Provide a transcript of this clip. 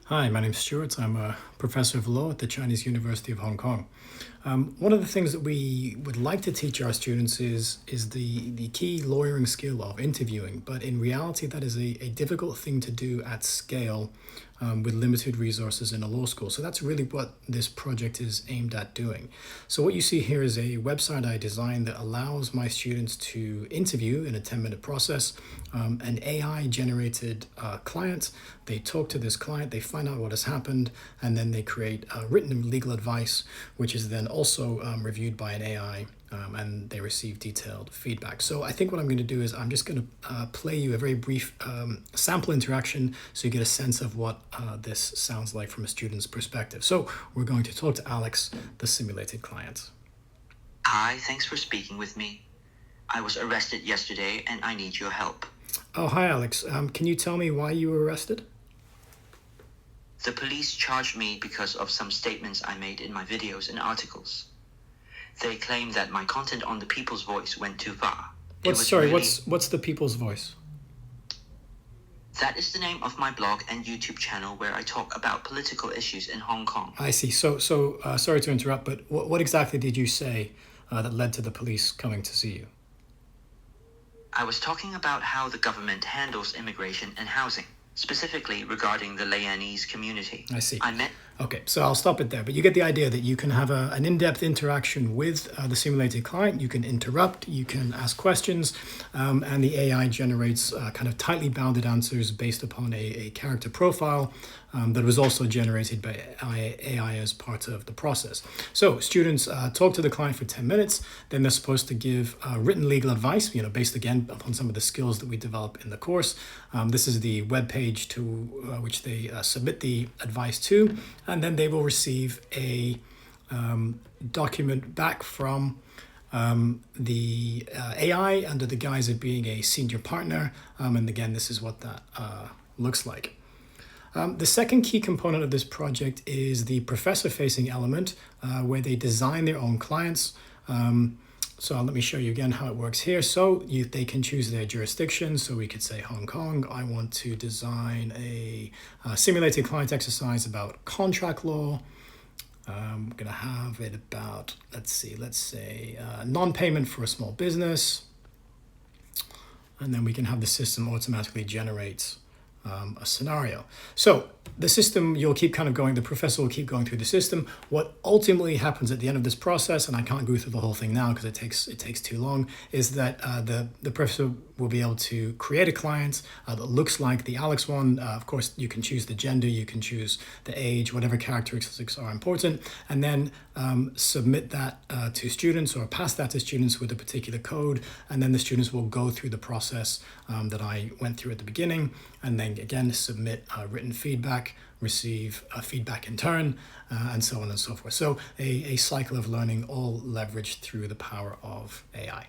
Hi, my name's Stuart. I'm a professor of law at the Chinese University of Hong Kong. One of the things that we would like to teach our students is the key lawyering skill of interviewing, but in reality, that is a difficult thing to do at scale with limited resources in a law school. So that's really what this project is aimed at doing. So what you see here is a website I designed that allows my students to interview in a 10-minute process an AI generated client. They talk to this client, they find out what has happened, and then they create written legal advice, which is then also reviewed by an AI, and they receive detailed feedback. So I think what I'm going to do is I'm just going to play you a very brief sample interaction so you get a sense of what this sounds like from a student's perspective. So we're going to talk to Alex, the simulated client. Hi, thanks for speaking with me. I was arrested yesterday and I need your help. Oh, hi, Alex. Can you tell me why you were arrested? The police charged me because of some statements I made in my videos and articles. They claim that my content on The People's Voice went too far. What's The People's Voice? That is the name of my blog and YouTube channel where I talk about political issues in Hong Kong. I see. So sorry to interrupt, but what exactly did you say that led to the police coming to see you? I was talking about how the government handles immigration and housing, specifically regarding the Lebanese community. I see. I met Okay, so I'll stop it there. But you get the idea that you can have an in-depth interaction with the simulated client. You can interrupt, you can ask questions, and the AI generates kind of tightly bounded answers based upon a character profile that was also generated by AI as part of the process. So students talk to the client for 10 minutes, then they're supposed to give written legal advice, based again upon some of the skills that we develop in the course. This is the web page to which they submit the advice to, and then they will receive a document back from the AI under the guise of being a senior partner. And again, this is what that looks like. The second key component of this project is the professor-facing element, where they design their own clients. So let me show you again how it works here. So they can choose their jurisdiction. So we could say Hong Kong. I want to design a simulated client exercise about contract law. I'm going to have it about, let's say non-payment for a small business. And then we can have the system automatically generate a scenario. So the system, the professor will keep going through the system. What ultimately happens at the end of this process, and I can't go through the whole thing now because it takes too long, is that the professor will be able to create a client that looks like the Alex one. Of course, you can choose the gender, you can choose the age, whatever characteristics are important, and then submit that to students or pass that to students with a particular code, and then the students will go through the process that I went through at the beginning, and then again submit written feedback, receive feedback in turn, and so on and so forth. So a cycle of learning, all leveraged through the power of AI.